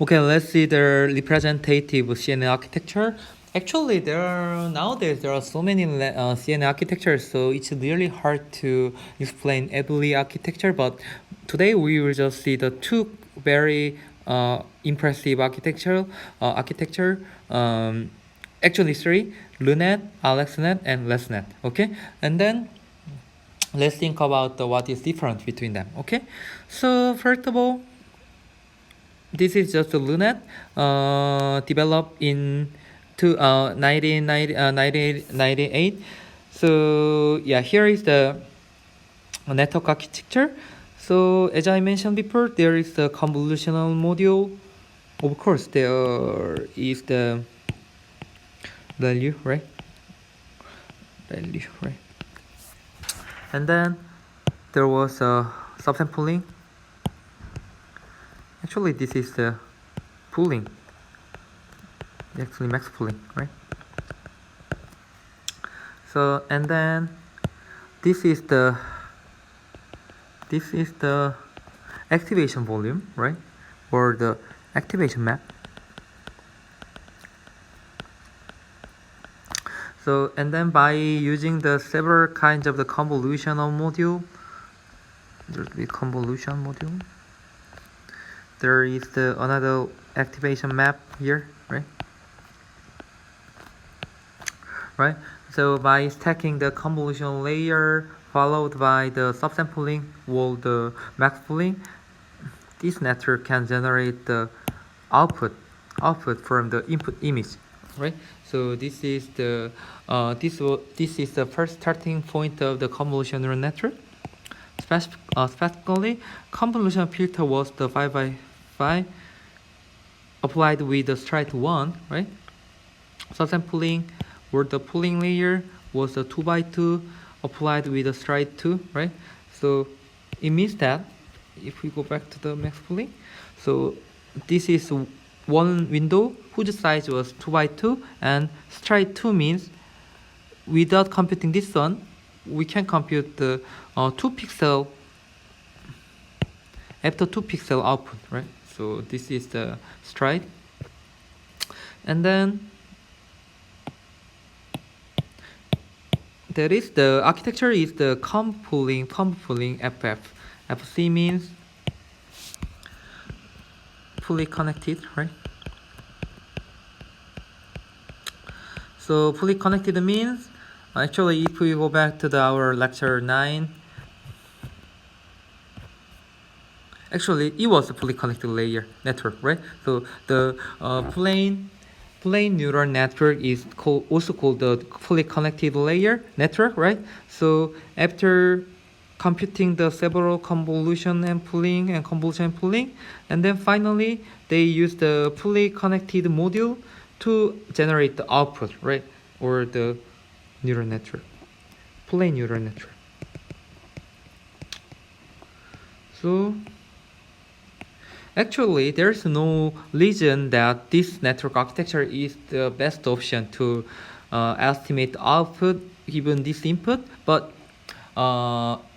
Okay, let's see the representative CNN architecture. Actually, nowadays there are so many CNN architectures, so it's really hard to explain every architecture. But today we will just see the two very impressive architecture. Actually, three: LUNet, AlexNet, and LessNet. Okay, and then let's think about what is different between them. Okay, so first of all, this is just a LUNet developed in 1998. So yeah, here is the network architecture. So as I mentioned before, there is the convolutional module. Of course, there is the value, right? And then there was a subsampling. Actually, this is the pooling. Actually, max pooling, right? So and then this is the activation volume, right? Or the activation map. So and then by using the several kinds of the convolutional module, there's the convolution module. There is the another activation map here, right? Right. So by stacking the convolution layer followed by the subsampling or the max pooling, this network can generate the output from the input image, right? So this is the this is the first starting point of the convolution neural network. Specifically, convolution filter was the 5 by 5 applied with the stride 1, right? Subsampling or the pooling layer was a 2 by 2 applied with a stride 2, right? So it means that if we go back to the max pooling, so this is one window whose size was 2 by 2, and stride 2 means without computing this one, we can compute the 2 pixel after 2 pixel output, right? So this is the stride. And then that is the architecture is the comb pooling FF. FC means fully connected, right? So fully connected means actually if we go back to our lecture 9, actually it was a fully connected layer network, right? So the plain neural network is also called the fully connected layer network, right? So after computing the several convolution and pooling, and then finally they use the fully connected module to generate the output, right? Or the neural network, plain neural network. So actually, there's no reason that this network architecture is the best option to estimate the output given this input, but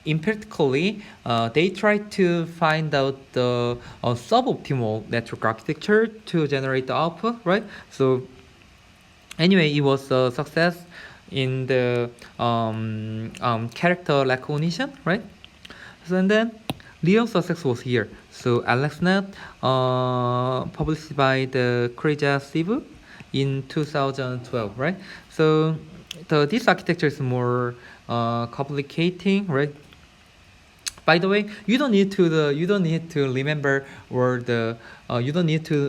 empirically, they try to find out the suboptimal network architecture to generate the output, right? So anyway, it was a success in the character recognition, right? So and then real success was here. So AlexNet, published by the Kreja Sivu in 2012, right? So this architecture is more complicating, right? By the way, you don't need to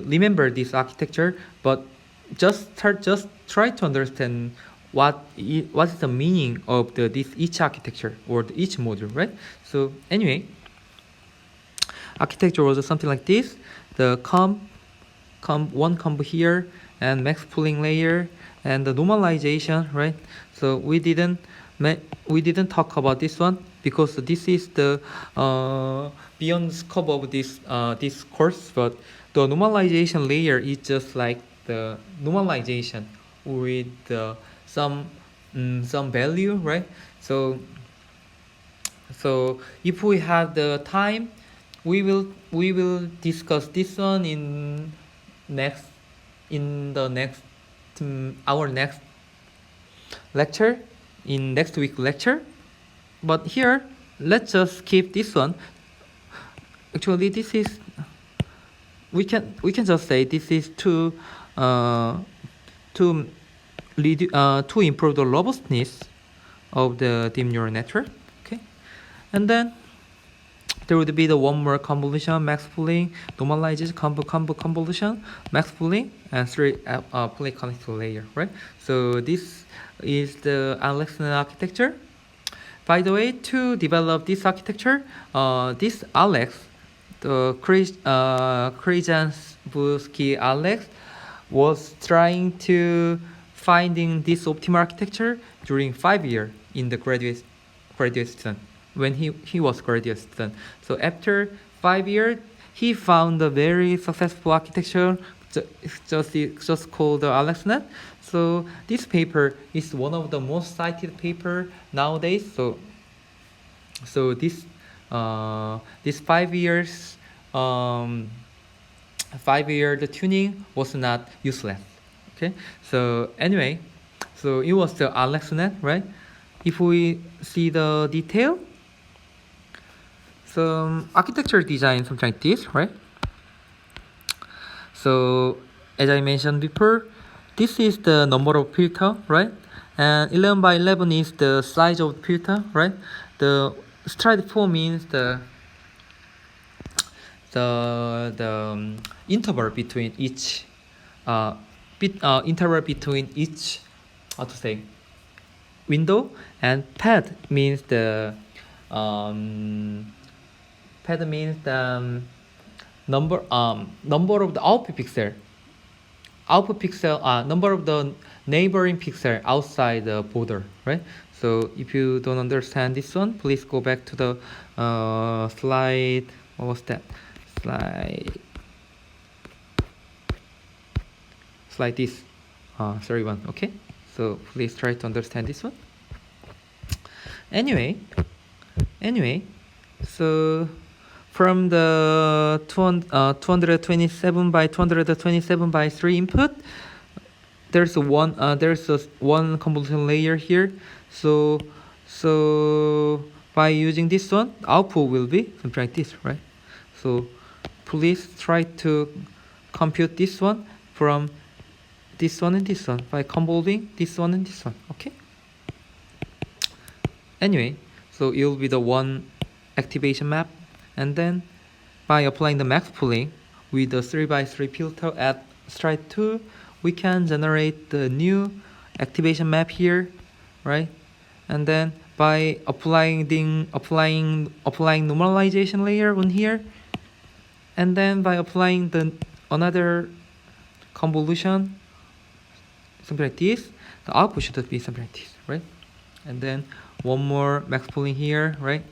remember this architecture, but just try to understand what is the meaning of each architecture or each module, right? So anyway, architecture was something like this: the one comb here, and max pooling layer, and the normalization, right? So we didn't talk about this one because this is the beyond scope of this course. But the normalization layer is just like the normalization with some value, right? So if we have the time, we will discuss this one in next in the next our next lecture, in next week lecture. But here, let's just keep this one. Actually, this is we can just say this is to improve the robustness of the deep neural network. Okay, and then there would be the one more convolution, max pooling, normalization, convolution, max pooling, and three fully connected layer, right? So this is the AlexNet architecture. By the way, to develop this architecture, this Alex, the Krzyzewski Alex, was trying to finding this optimal architecture during 5 years in the graduate student, when he was graduate student. So after 5 years, he found a very successful architecture, just called the AlexNet. So this paper is one of the most cited paper nowadays. So this 5 years 5-year the tuning was not useless. Okay. So anyway, so it was the AlexNet, right? If we see the detail, so architecture design something like this, right? So as I mentioned before, this is the number of filter, right? And 11 by 11 is the size of the filter, right? The stride 4 means the interval between each interval between each window, and pad means the number of the output pixel, number of the neighboring pixel outside the border, right? So if you don't understand this one, please go back to the slide. What was that? Slide this. Sorry, one. Okay. So please try to understand this one. Anyway, so from the 227 by 227 by 3 input, there's one convolution layer here. So by using this one, output will be something like this, right? So please try to compute this one from this one and this one by convolving this one and this one. Okay. Anyway, so it will be the one activation map, and then by applying the max pooling with the 3x3 filter at stride 2, we can generate the new activation map here, right? And then by applying normalization layer on here, and then by applying the another convolution, something like this, the output should be something like this, right? And then one more max pooling here, right?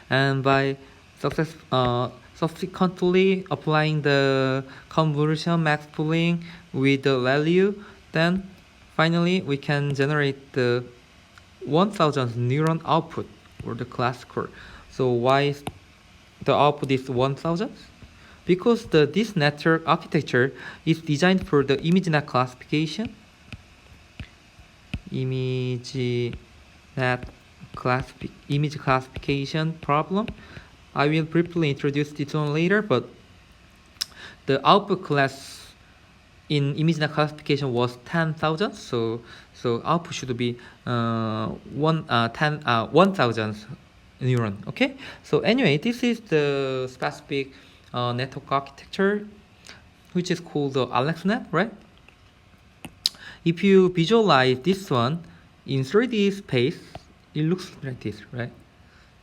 And by subsequently applying the convolution max pooling with the value, then finally we can generate the 1000 neuron output or the class score. So why the output is 1000? Because this network architecture is designed for the ImageNet classification. ImageNet image classification problem. I will briefly introduce this one later, but the output class in ImageNet classification was 10,000. So output should be 1000 neuron. Okay. So anyway, this is the specific network architecture, which is called the AlexNet, right? If you visualize this one in 3D space, it looks like this, right?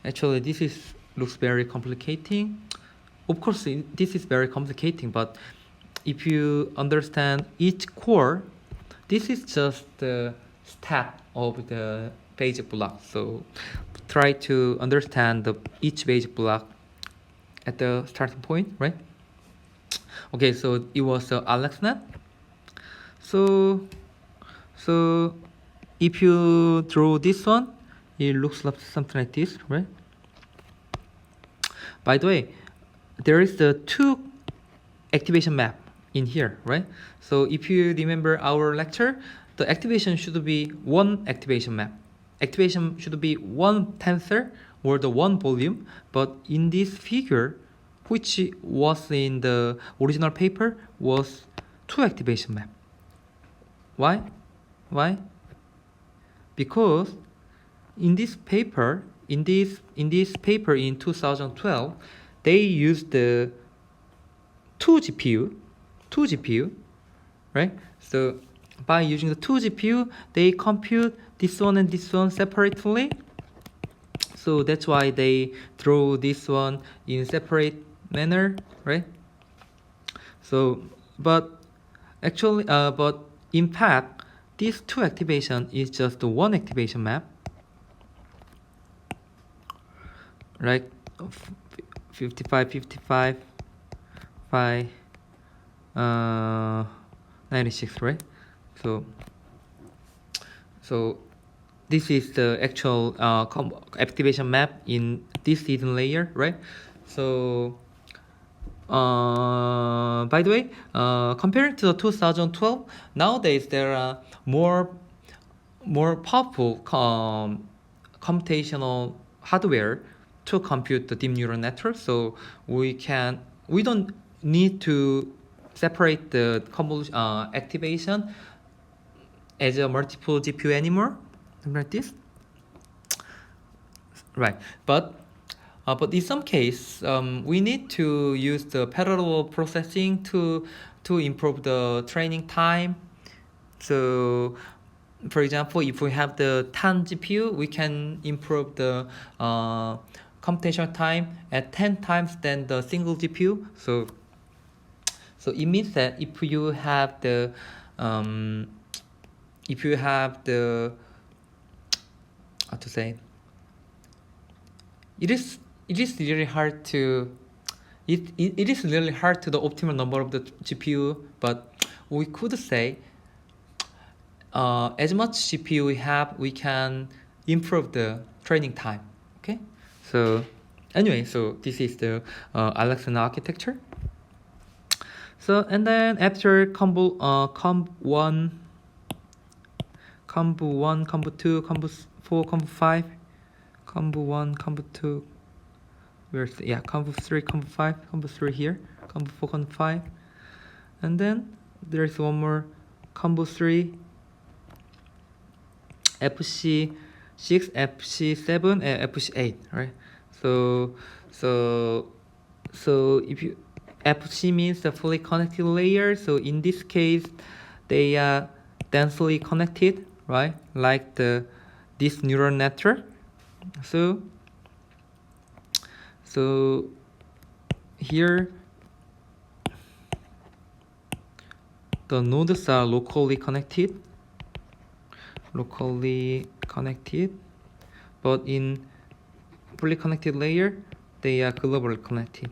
Actually, this looks very complicating. Of course, this is very complicating, but if you understand each core, this is just the step of the basic block. So try to understand each basic block at the starting point, right? Okay, so it was AlexNet. So if you draw this one, it looks like something like this, right? By the way, there is the two activation map in here, right? So if you remember our lecture, the activation should be one activation map. Activation should be one tensor or the one volume, but in this figure, which was in the original paper, was two activation map. Why? Why? Because in this paper, in 2012, they used the two GPU, right? So by using the two GPU, they compute this one and this one separately. So that's why they throw this one in separate manner, right? So, but actually, but in fact, this two activation is just one activation map, right? 55, 55, 5, 96, right? So this is the actual activation map in this hidden layer, right? So by the way, comparing to the 2012, nowadays there are more powerful computational hardware to compute the deep neural network. So we don't need to separate the convolution activation as a multiple GPU anymore, something like this, right? But in some case, we need to use the parallel processing to improve the training time. So, for example, if we have the 10 GPU, we can improve the computational time at 10 times than the single GPU. So it means that if you have the how to say, it is really hard to it is really hard to the optimal number of the GPU, but we could say as much GPU we have, we can improve the training time. Okay, so anyway, so this is the AlexNet architecture. So and then after combo 1, combo 2, combo 4, combo 5, combo 1, combo 2, where's the, yeah, combo 3, combo 5, combo 3 here, combo 4, combo 5, and then there's one more combo 3, FC 6, FC 7, and FC 8, right? So if you FC means the fully connected layer. So in this case, they are densely connected, right? Like this neural network. So here the nodes are locally connected, but in fully connected layer, they are globally connected.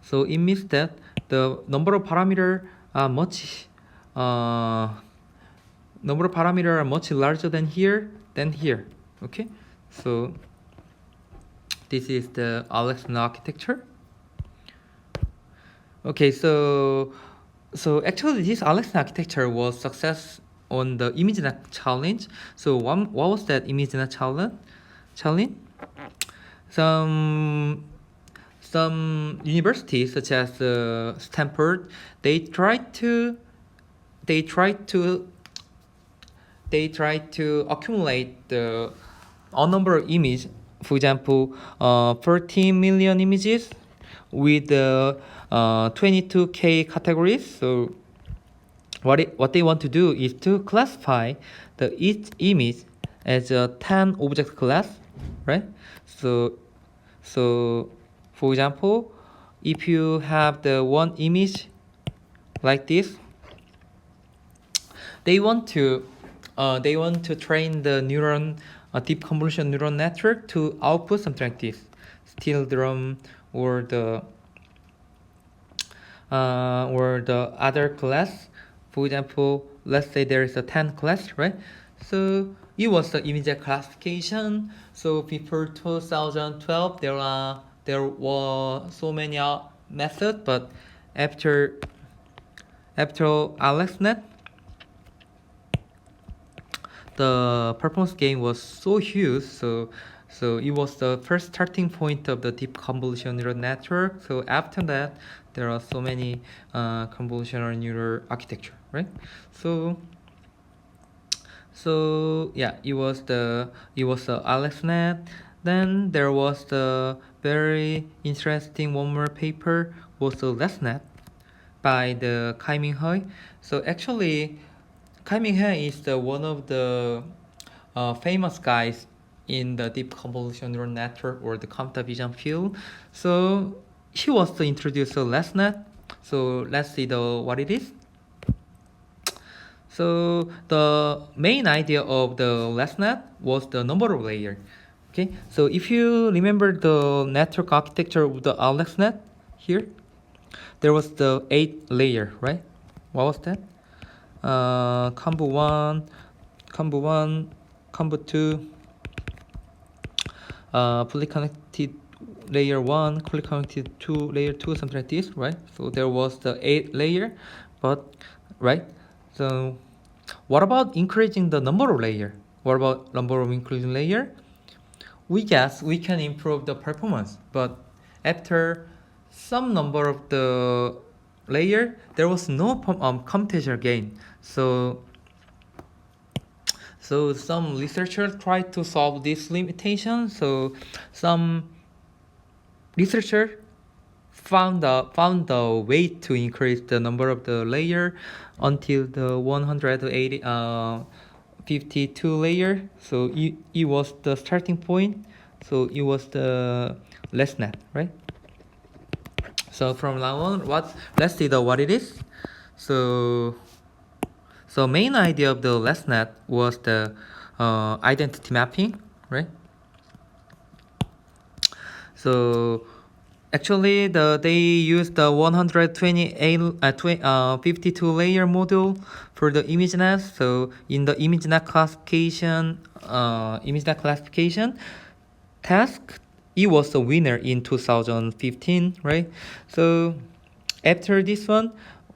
So it means that the number of parameters are much larger than here. Okay, so this is the AlexNet architecture. Okay, so actually this AlexNet architecture was success on the ImageNet challenge. So what was that ImageNet challenge? Some universities such as Stanford, they tried to accumulate a number of images. For example, 14 million images with 22K categories. So what they want to do is to classify each image as a 10 object class, right? So for example, if you have the one image like this, they want to train the deep convolution neural network to output something like this, steel drum or the other class. For example, let's say there is a 10 class, right? So it was the image classification. So before 2012, there were so many methods, but after AlexNet, the performance gain was so huge. So it was the first starting point of the deep convolutional neural network. So after that, there are so many convolutional neural architecture, right? So yeah, it was the AlexNet. Then there was the very interesting one more paper, was the LessNet by the Kai-Ming He. So actually, Kai-Ming He is the one of the famous guys in the deep convolutional neural network or the computer vision field. So he was the introducer of LessNet. So let's see what it is. So the main idea of the LessNet was the number of layer. Okay, so if you remember the network architecture of the AlexNet here, there was the 8 layer, right? What was that? Combo 1, combo 2, fully connected layer 1, fully connected 2, layer 2, something like this, right? So there was the 8 layer, but, right? So what about increasing the number of layer? What about number of increasing layer? We guess we can improve the performance, but after some number of the layer, there was no computational gain. So some researchers tried to solve this limitation. So some researcher found a way to increase the number of the layer until the 152 layer. So it was the starting point. So it was the LessNet, right? So from now on, let's see what it is. So main idea of the LessNet was the identity mapping, right? So actually, they used the 52 layer module for the ImageNet. So in the ImageNet classification task, it was the winner in 2015, right? So after this one,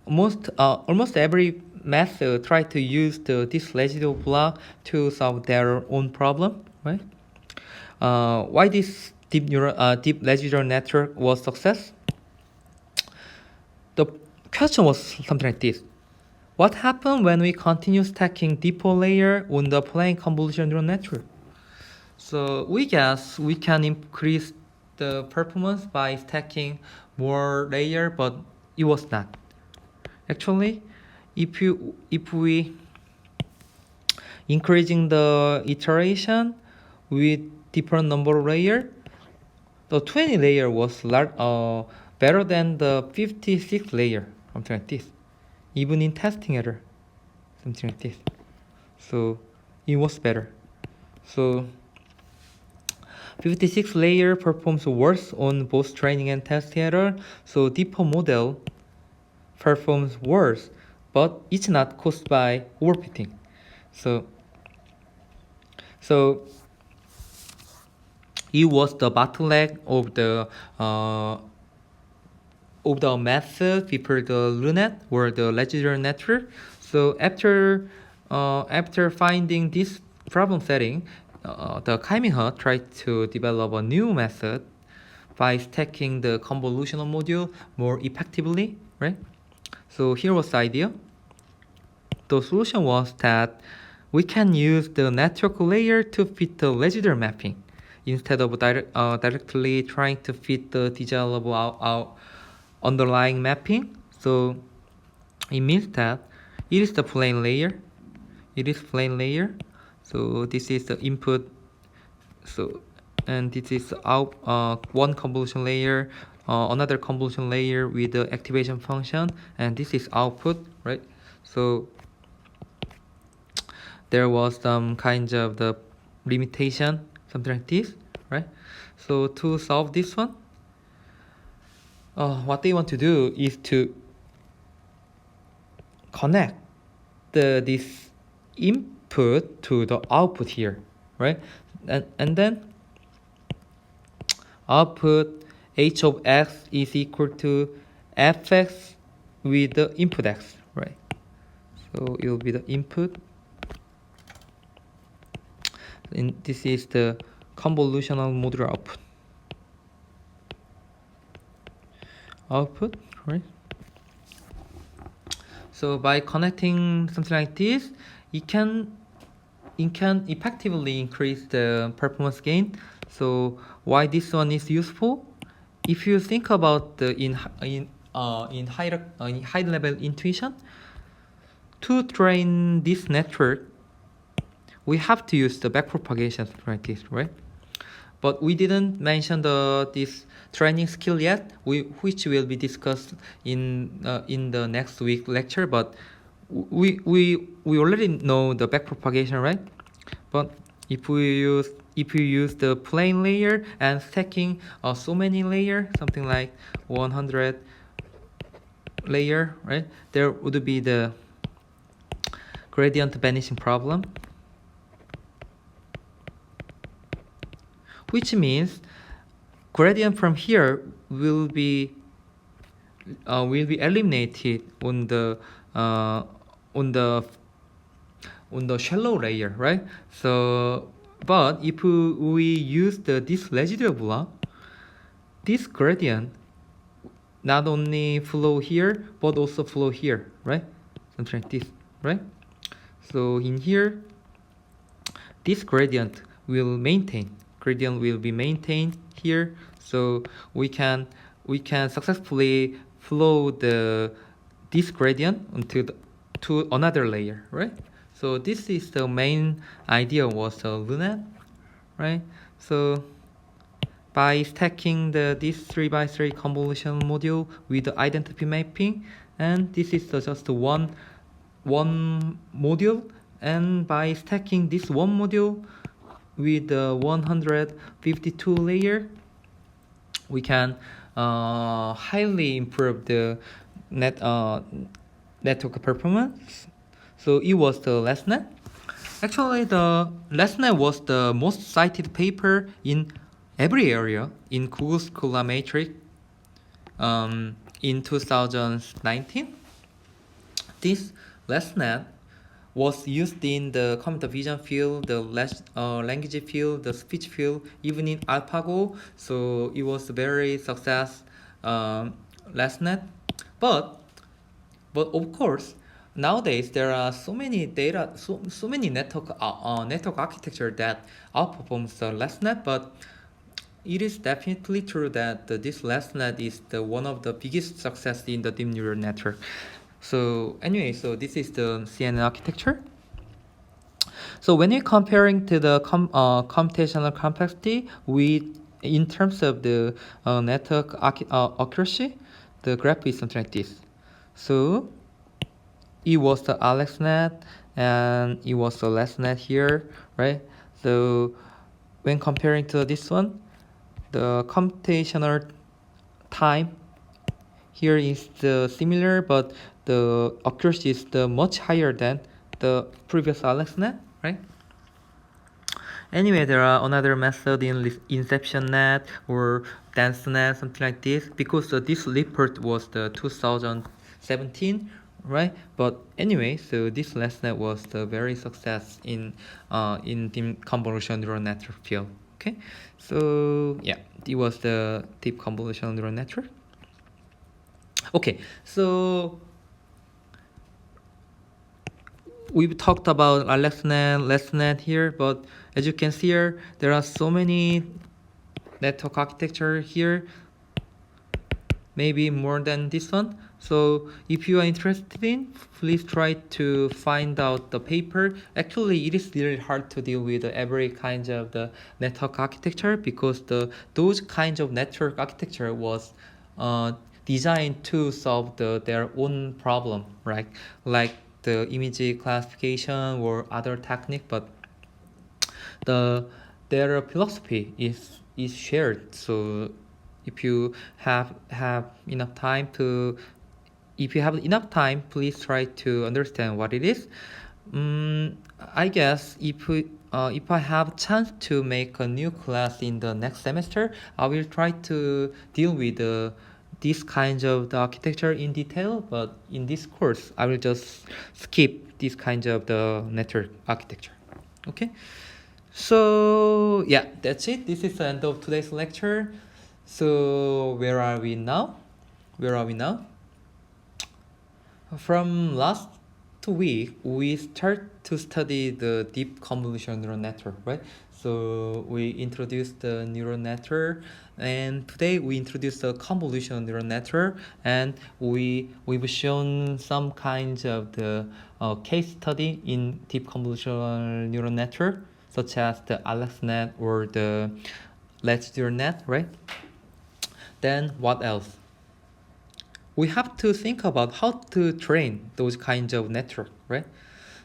almost every method tried to use this residual block to solve their own problem, right? Why this deep residual network was success? The question was something like this: what happened when we continue stacking deeper layer on the plain convolutional neural network? So we guess we can increase the performance by stacking more layer, but it was not. Actually, if we increasing the iteration with different number of layer, the 20 layer was better than the 56 layer, something like this. Even in testing error, something like this. So it was better. So 56 layer performs worse on both training and test error. So deeper model performs worse, but it's not caused by overfitting. So it was the bottleneck of the method before the LUNET or the residual network. So after finding this problem setting, the Kai-Ming He tried to develop a new method by stacking the convolutional module more effectively, right? So here was the idea. The solution was that we can use the network layer to fit the residual mapping instead of directly trying to fit the desirable underlying mapping. So it means that it is the plain layer. So this is the input. So and this is out one convolution layer, another convolution layer with the activation function, and this is output, right? So there was some kinds of the limitation, something like this, right? So to solve this one, what they want to do is to connect this input to the output here, right? And then output h of x is equal to fx with the input x, right? So it will be the input, and this is the convolutional modular output, right? So by connecting something like this, it can effectively increase the performance gain. So why this one is useful? If you think about the in high level intuition, to train this network, we have to use the backpropagation like this, right? But we didn't mention this training skill yet, which will be discussed in the next week lecture. But we already know the backpropagation, right? But if you use the plane layer and stacking so many layers, something like 100 layer, right? There would be the gradient vanishing problem, which means gradient from here will be eliminated on the shallow layer, right? So, but if we use this residual block, this gradient not only flow here but also flow here, right? Something like this, right? So in here, this gradient will be maintained here, so we can successfully flow this gradient to another layer, right? So this is the main idea was the LUNET, right? So by stacking this 3x3 convolutional module with the identity mapping, and this is just one module, and by stacking this one module with the 152 layer, we can highly improve the network performance. So it was the AlexNet. Actually, the AlexNet was the most cited paper in every area in Google Scholar Matrix in 2019. This AlexNet was used in the computer vision field, the language field, the speech field, even in AlphaGo. So it was very success AlexNet. But of course, nowadays there are so many network architecture that outperforms the AlexNet. But it is definitely true that this AlexNet is one of the biggest success in the deep neural network. So anyway, so this is the CNN architecture. So when you're comparing to the computational complexity in terms of the network accuracy, the graph is something like this. So it was the AlexNet and it was the AlexNet here, right? So when comparing to this one, the computational time here is similar, but the accuracy is much higher than the previous AlexNet, right? Anyway, there are another method in InceptionNet or DenseNet, something like this, because this report was the 2017, right? But anyway, so this AlexNet was the very success in deep convolutional neural network field. Okay, so yeah, it was the deep convolutional neural network. Okay, so we've talked about AlexNet, LessNet here, but as you can see here, there are so many network architecture here, maybe more than this one. So if you are interested in, please try to find out the paper. Actually, it is really hard to deal with every kind of the network architecture, because those kinds of network architecture was designed to solve their own problem, right? Like the image classification or other technique, but their philosophy is shared. So if you have enough time please try to understand what it is. I guess if I have a chance to make a new class in the next semester, I will try to deal with this kind of the architecture in detail, but in this course, I will just skip this kind of the network architecture. Okay. So yeah, that's it. This is the end of today's lecture. So where are we now? Where are we now? From last week, we start to study the deep convolutional neural network, right? So we introduced the neural network, and today we introduced the convolutional neural network, and we've shown some kinds of the case study in deep convolutional neural network, such as the AlexNet or the Let's Neural Net, right? Then what else? We have to think about how to train those kinds of network, right?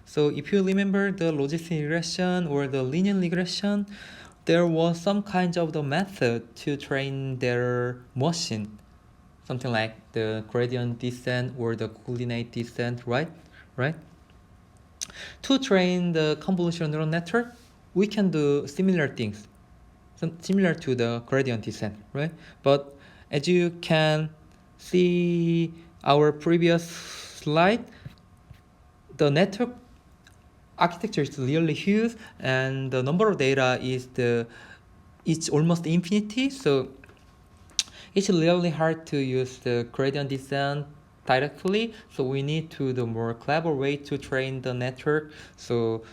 So if you remember the logistic regression or the linear regression, there was some kind of the method to train their machine, something like the gradient descent or the coordinate descent, right? Right? To train the convolutional neural network, we can do similar things, similar to the gradient descent, right? But as you can see our previous slide, the network architecture is really huge, and the number of data it's almost infinity. So it's really hard to use the gradient descent directly. So we need to do more clever way to train the network. So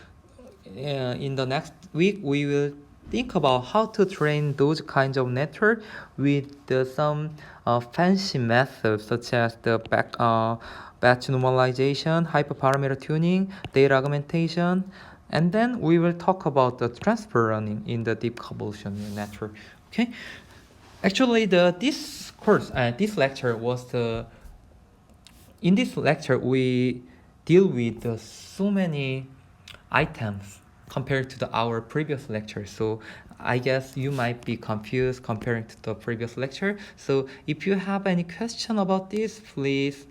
in the next week, we will think about how to train those kinds of network with some fancy methods such as the batch normalization, hyperparameter tuning, data augmentation, and then we will talk about the transfer learning in the deep convolutional network. Okay, actually, this course, this lecture was the. In this lecture, we deal with so many items compared to our previous lecture. So I guess you might be confused comparing to the previous lecture. So if you have any question about this, please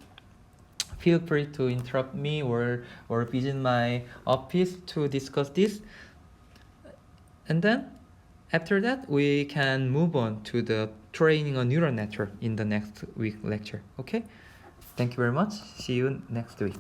feel free to interrupt me or visit my office to discuss this. And then after that, we can move on to the training a neural network in the next week lecture. Okay? Thank you very much. See you next week.